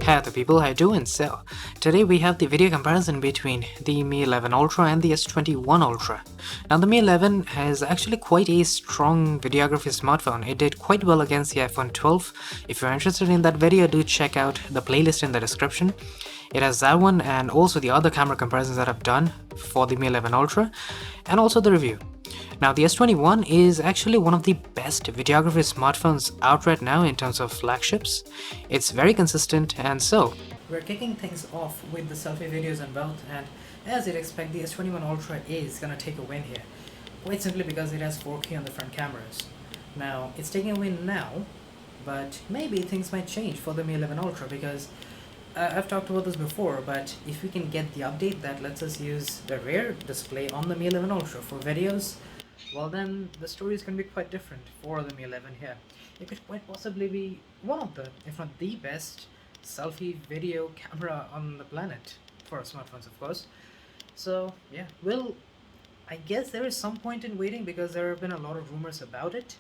Hey the people, how you doing? So, today we have the video comparison between the Mi 11 Ultra and the S21 Ultra. Now the Mi 11 has actually quite a strong videography smartphone. It did quite well against the iPhone 12. If you're interested in that video, do check out the playlist in the description. It has that one and also the other camera comparisons that I've done for the Mi 11 Ultra and also the review. Now the S21 is actually one of the best videography smartphones out right now in terms of flagships. It's very consistent, and so we're kicking things off with the selfie videos and both, and as you'd expect, the S21 Ultra is gonna take a win here, quite simply because it has 4K on the front cameras. Now it's taking a win now, but maybe things might change for the Mi 11 Ultra because I've talked about this before, but if we can get the update that lets us use the rear display on the Mi 11 Ultra for videos, well then the story is going to be quite different for the Mi 11 here. It could quite possibly be one of the, if not the best, selfie video camera on the planet for smartphones, of course. So yeah, well, I guess there is some point in waiting because there have been a lot of rumors about it.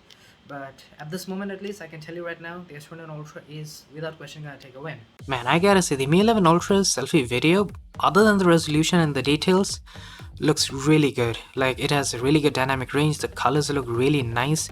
But at this moment at least, I can tell you right now, the S21 Ultra is without question gonna take a win. Man, I gotta say, the Mi 11 Ultra's selfie video, other than the resolution and the details, looks really good. Like, it has a really good dynamic range, the colors look really nice.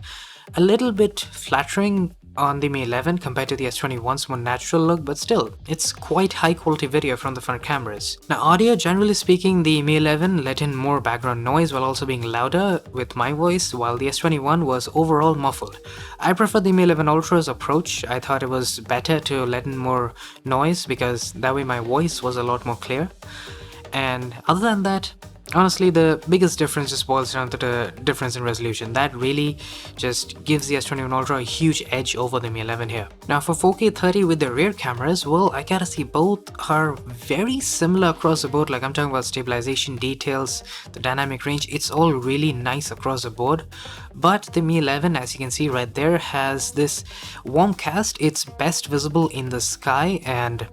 A little bit flattering on the Mi 11 compared to the S21's more natural look, but still, it's quite high quality video from the front cameras. Now audio, generally speaking, the Mi 11 let in more background noise while also being louder with my voice, while the S21 was overall muffled. I prefer the Mi 11 Ultra's approach. I thought it was better to let in more noise because that way my voice was a lot more clear. And other than that, honestly, the biggest difference just boils down to the difference in resolution. That really just gives the S21 Ultra a huge edge over the Mi 11 here. Now for 4K 30 with the rear cameras, well, I gotta see both are very similar across the board. Like, I'm talking about stabilization, details, the dynamic range, it's all really nice across the board. But the Mi 11, as you can see right there, has this warm cast. It's best visible in the sky, and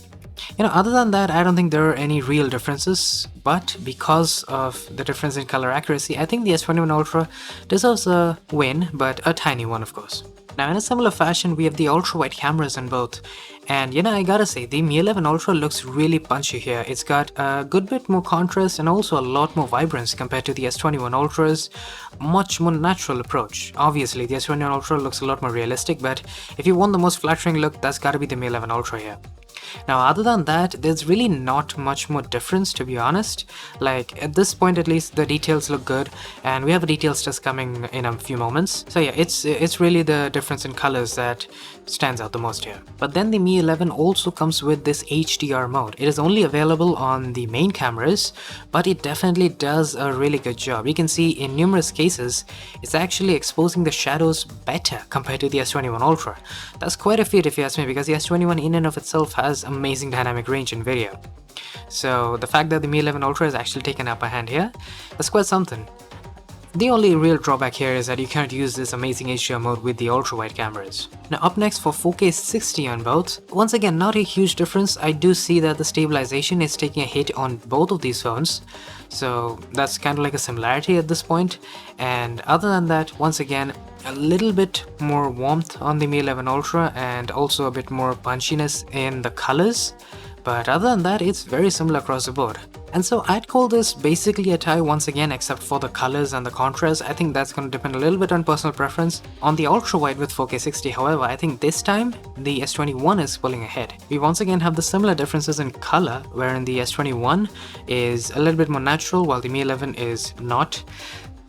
other than that, I don't think there are any real differences, but because of the difference in color accuracy, I think the S21 Ultra deserves a win, but a tiny one, of course. Now in a similar fashion, we have the ultra-wide cameras in both, and I gotta say, the Mi 11 Ultra looks really punchy here. It's got a good bit more contrast and also a lot more vibrance compared to the S21 Ultra's much more natural approach. Obviously, the S21 Ultra looks a lot more realistic, but if you want the most flattering look, that's gotta be the Mi 11 Ultra here. Now other than that, there's really not much more difference, to be honest. Like, at this point at least, the details look good, and we have a details test coming in a few moments. So yeah, it's really the difference in colors that stands out the most here. But then the Mi 11 also comes with this HDR mode. It is only available on the main cameras, but it definitely does a really good job. You can see in numerous cases, it's actually exposing the shadows better compared to the S21 Ultra. That's quite a feat if you ask me, because the S21 in and of itself has amazing dynamic range in video. So the fact that the Mi 11 Ultra has actually taken upper hand here, that's quite something. The only real drawback here is that you can't use this amazing HDR mode with the ultra-wide cameras. Now up next for 4K 60 on both, once again not a huge difference. I do see that the stabilization is taking a hit on both of these phones, so that's kind of like a similarity at this point. And other than that, once again, a little bit more warmth on the Mi 11 Ultra and also a bit more punchiness in the colors. But other than that, it's very similar across the board. And so I'd call this basically a tie once again, except for the colors and the contrast. I think that's going to depend a little bit on personal preference. On the ultra wide with 4K 60, however, I think this time the S21 is pulling ahead. We once again have the similar differences in color, wherein the S21 is a little bit more natural while the Mi 11 is not.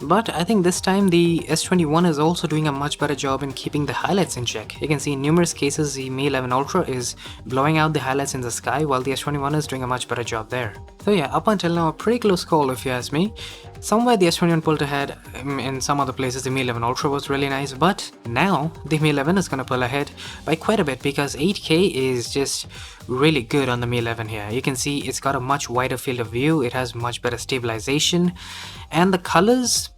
But I think this time the S21 is also doing a much better job in keeping the highlights in check. You can see in numerous cases the Mi 11 Ultra is blowing out the highlights in the sky, while the S21 is doing a much better job there. So yeah, up until now a pretty close call if you ask me. Somewhere the S21 pulled ahead, in some other places the Mi 11 Ultra was really nice, but now the Mi 11 is gonna pull ahead by quite a bit because 8K is just really good on the Mi 11 here. You can see it's got a much wider field of view, it has much better stabilization, and the colors,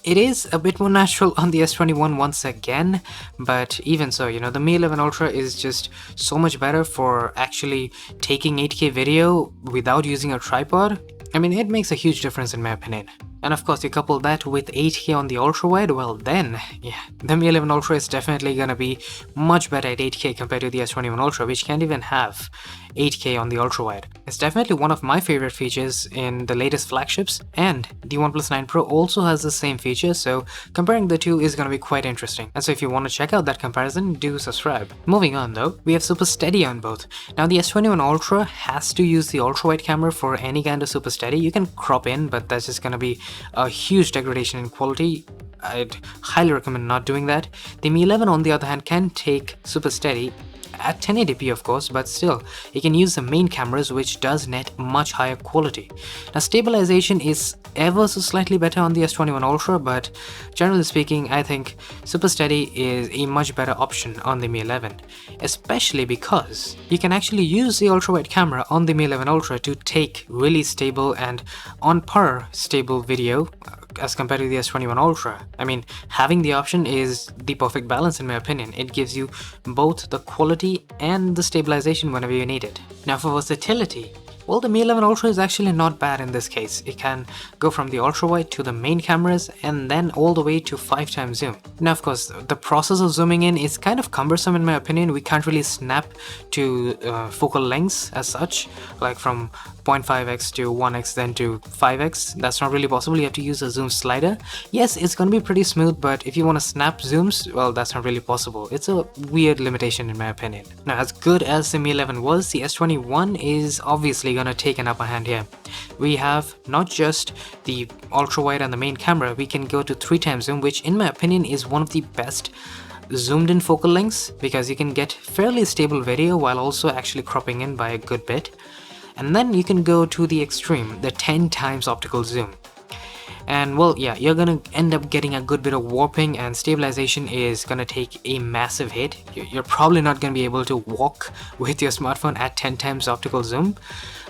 it is a bit more natural on the S21 once again, but even so, the Mi 11 Ultra is just so much better for actually taking 8K video without using a tripod. I mean, it makes a huge difference in my opinion. And of course, you couple that with 8K on the ultra wide, well then, yeah, the Mi 11 Ultra is definitely gonna be much better at 8K compared to the S21 Ultra, which can't even have 8K on the ultra wide. It's definitely one of my favorite features in the latest flagships, and the OnePlus 9 Pro also has the same feature, so comparing the two is gonna be quite interesting. And so if you want to check out that comparison, do subscribe. Moving on though, we have super steady on both. Now the S21 Ultra has to use the ultra wide camera for any kind of super steady. You can crop in, but that's just gonna be a huge degradation in quality. I'd highly recommend not doing that. The Mi 11 on the other hand can take super steady at 1080p of course, but still, you can use the main cameras, which does net much higher quality. Now stabilization is ever so slightly better on the S21 Ultra, but generally speaking, I think super steady is a much better option on the Mi 11, especially because you can actually use the ultra wide camera on the Mi 11 Ultra to take really stable and on par stable video as compared to the S21 Ultra. I mean, having the option is the perfect balance in my opinion. It gives you both the quality and the stabilization whenever you need it. Now for versatility, well, the Mi 11 Ultra is actually not bad in this case. It can go from the ultra wide to the main cameras and then all the way to 5x zoom. Now of course, the process of zooming in is kind of cumbersome in my opinion. We can't really snap to focal lengths as such, like from 0.5x to 1x then to 5x. That's not really possible. You have to use a zoom slider. Yes, it's gonna be pretty smooth, but if you want to snap zooms, well, that's not really possible. It's a weird limitation in my opinion. Now, as good as the Mi 11 was, the S21 is obviously gonna take an upper hand here. We have not just the ultra wide and the main camera, we can go to 3x zoom, which in my opinion is one of the best zoomed in focal lengths, because you can get fairly stable video while also actually cropping in by a good bit. And then you can go to the extreme, the 10x optical zoom. And well, yeah, you're gonna end up getting a good bit of warping, and stabilization is gonna take a massive hit. You're probably not gonna be able to walk with your smartphone at 10x optical zoom,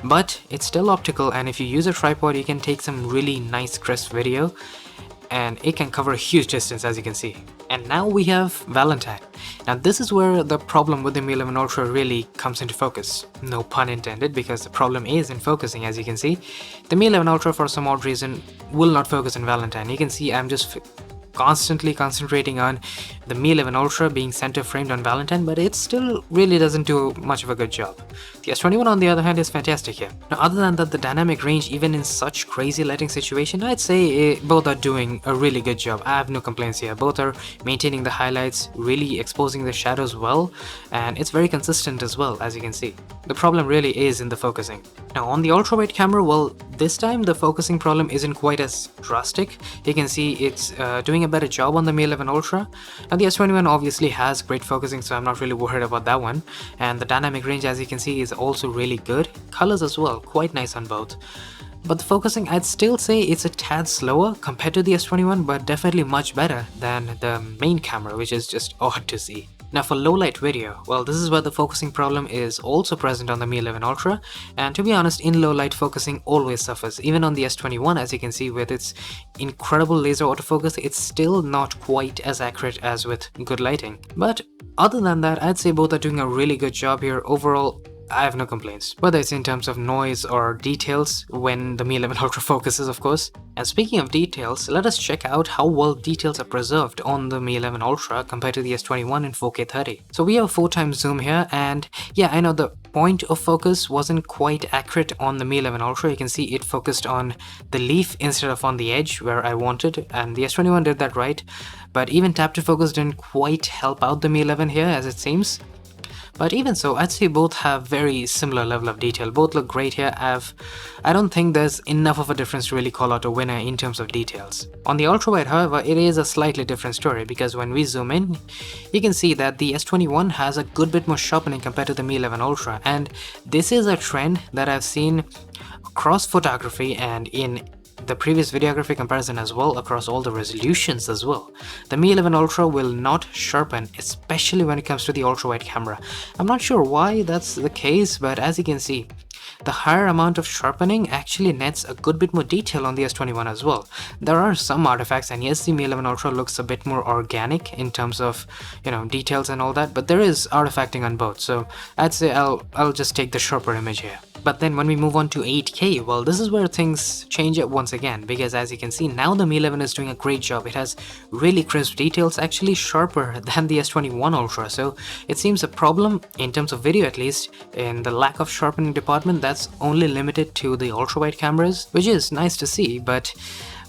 but it's still optical, and if you use a tripod, you can take some really nice crisp video, and it can cover a huge distance, as you can see. And now we have Valentine. Now this is where the problem with the Mi 11 Ultra really comes into focus. No pun intended, because the problem is in focusing, as you can see. The Mi 11 Ultra for some odd reason will not focus on Valentine. You can see I'm just constantly concentrating on the Mi 11 Ultra being center framed on Valentine, but it still really doesn't do much of a good job. The S21 on the other hand is fantastic here. Now other than that, the dynamic range, even in such crazy lighting situation, I'd say both are doing a really good job. I have no complaints here. Both are maintaining the highlights, really exposing the shadows well, and it's very consistent as well, as you can see. The problem really is in the focusing. Now on the ultra wide camera, well, this time the focusing problem isn't quite as drastic. You can see it's doing a better job on the Mi 11 Ultra. Now the S21 obviously has great focusing, so I'm not really worried about that one. And the dynamic range, as you can see, is also really good. Colors as well, quite nice on both. But the focusing, I'd still say it's a tad slower compared to the S21, but definitely much better than the main camera, which is just odd to see. Now for low light video, well, this is where the focusing problem is also present on the Mi 11 Ultra, and to be honest, in low light focusing always suffers. Even on the S21, as you can see, with its incredible laser autofocus, it's still not quite as accurate as with good lighting. But other than that, I'd say both are doing a really good job here. Overall, I have no complaints, whether it's in terms of noise or details when the Mi 11 Ultra focuses, of course. And speaking of details, let us check out how well details are preserved on the Mi 11 Ultra compared to the S21 in 4K 30. So we have a 4x zoom here, and yeah, I know the point of focus wasn't quite accurate on the Mi 11 Ultra. You can see it focused on the leaf instead of on the edge where I wanted, and the S21 did that right. But even tap to focus didn't quite help out the Mi 11 here, as it seems. But even so, I'd say both have very similar level of detail. Both look great here. I don't think there's enough of a difference to really call out a winner in terms of details. On the ultra wide, however, it is a slightly different story, because when we zoom in, you can see that the S21 has a good bit more sharpening compared to the Mi 11 Ultra, and this is a trend that I've seen across photography and in the previous videography comparison as well, across all the resolutions as well. The Mi 11 Ultra will not sharpen, especially when it comes to the ultra wide camera. I'm not sure why that's the case, but as you can see, the higher amount of sharpening actually nets a good bit more detail on the S21 as well. There are some artifacts, and yes, the Mi 11 Ultra looks a bit more organic in terms of, details and all that, but there is artifacting on both, so I'd say I'll just take the sharper image here. But then when we move on to 8K, well, this is where things change it once again, because as you can see, now the Mi 11 is doing a great job. It has really crisp details, actually sharper than the S21 Ultra. So it seems a problem, in terms of video at least, in the lack of sharpening department, that's only limited to the ultra-wide cameras, which is nice to see. But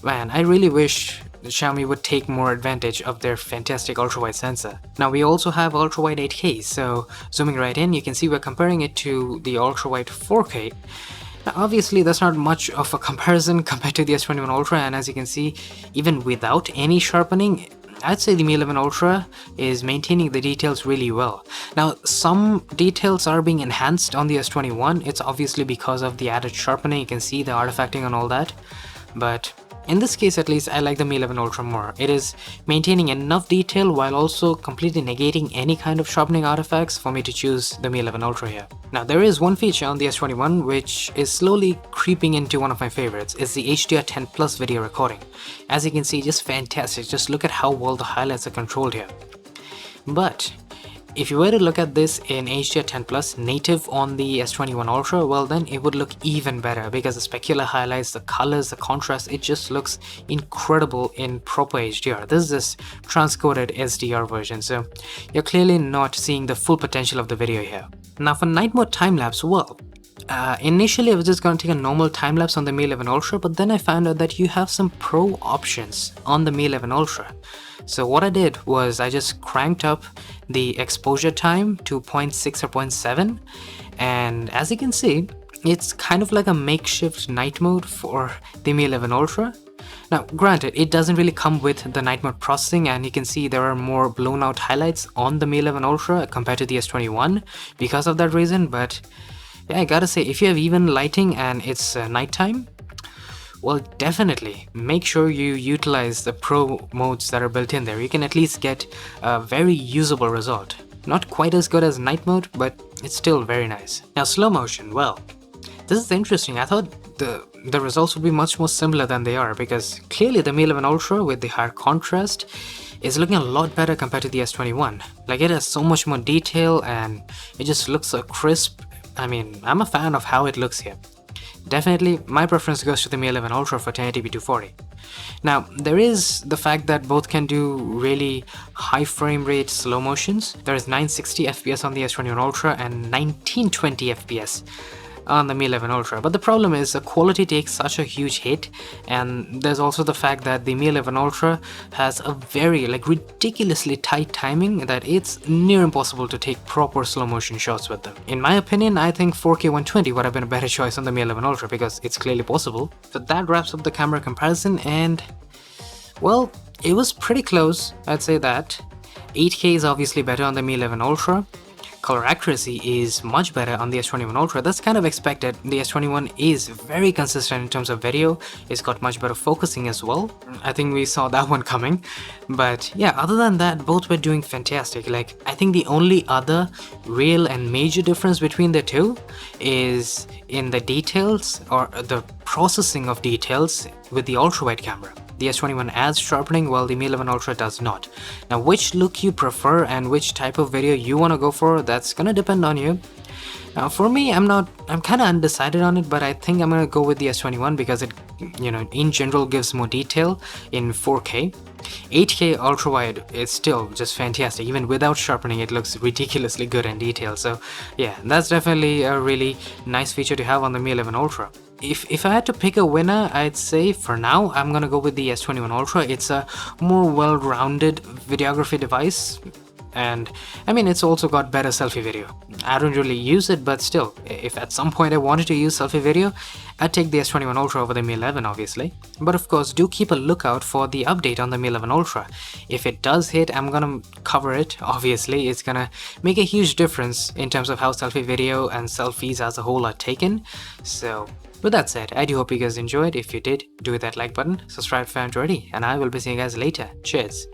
man, I really wish Xiaomi would take more advantage of their fantastic ultra-wide sensor. Now we also have ultra-wide 8K, so zooming right in, you can see we're comparing it to the ultra-wide 4K. Now obviously that's not much of a comparison compared to the S21 Ultra, and as you can see, even without any sharpening, I'd say the Mi 11 Ultra is maintaining the details really well. Now some details are being enhanced on the S21, it's obviously because of the added sharpening, you can see the artifacting and all that, but in this case at least, I like the Mi 11 Ultra more. It is maintaining enough detail while also completely negating any kind of sharpening artifacts for me to choose the Mi 11 Ultra here. Now there is one feature on the S21 which is slowly creeping into one of my favorites. It's the HDR10 Plus video recording. As you can see, just fantastic. Just look at how well the highlights are controlled here. But if you were to look at this in HDR10 Plus native on the S21 Ultra, well then it would look even better, because the specular highlights, the colors, the contrast, it just looks incredible in proper HDR. This is this transcoded SDR version, so you're clearly not seeing the full potential of the video here. Now for night mode time-lapse, well, initially I was just going to take a normal time-lapse on the Mi 11 Ultra, but then I found out that you have some pro options on the Mi 11 Ultra. So what I did was I just cranked up the exposure time to 0.6 or 0.7, and as you can see, it's kind of like a makeshift night mode for the Mi 11 Ultra. Now granted, it doesn't really come with the night mode processing, and you can see there are more blown out highlights on the Mi 11 Ultra compared to the S21 because of that reason, but yeah, I gotta say, if you have even lighting and it's nighttime, well, definitely make sure you utilize the pro modes that are built in there. You can at least get a very usable result. Not quite as good as night mode, but it's still very nice. Now slow motion, well, this is interesting. I thought the results would be much more similar than they are, because clearly the Mi 11 Ultra with the higher contrast is looking a lot better compared to the S21. Like, it has so much more detail and it just looks so crisp. I mean, I'm a fan of how it looks here. Definitely, my preference goes to the Mi 11 Ultra for 1080p 240. Now, there is the fact that both can do really high frame rate slow motions. There is 960 FPS on the S21 Ultra and 1920 FPS on the Mi 11 Ultra, but the problem is the quality takes such a huge hit, and there's also the fact that the Mi 11 Ultra has a very ridiculously tight timing that it's near impossible to take proper slow motion shots with them. In my opinion, I think 4K 120 would have been a better choice on the Mi 11 Ultra because it's clearly possible. So that wraps up the camera comparison, and well, it was pretty close, I'd say that. 8K is obviously better on the Mi 11 Ultra. Color accuracy is much better on the S21 Ultra. That's kind of expected. The S21 is very consistent in terms of video. It's got much better focusing as well. I think we saw that one coming. But yeah, other than that, both were doing fantastic. Like, I think the only other real and major difference between the two is in the details, or the processing of details with the ultra-wide camera. The S21 adds sharpening while the Mi 11 Ultra does not. Now, which look you prefer and which type of video you want to go for, that's gonna depend on you. Now for me, I'm kind of undecided on it, but I think I'm gonna go with the S21 because it, in general gives more detail in 4K. 8K ultra wide is still just fantastic. Even without sharpening, it looks ridiculously good in detail. So yeah, that's definitely a really nice feature to have on the Mi 11 Ultra. If I had to pick a winner, I'd say for now I'm gonna go with the S21 Ultra. It's a more well-rounded videography device, and I mean, it's also got better selfie video. I don't really use it, but still, if at some point I wanted to use selfie video, I'd take the S21 Ultra over the Mi 11 obviously. But of course, do keep a lookout for the update on the Mi 11 Ultra. If it does hit, I'm gonna cover it, obviously. It's gonna make a huge difference in terms of how selfie video and selfies as a whole are taken. So with that said, I do hope you guys enjoyed. If you did, do hit that like button, subscribe if you haven't already, and I will be seeing you guys later. Cheers!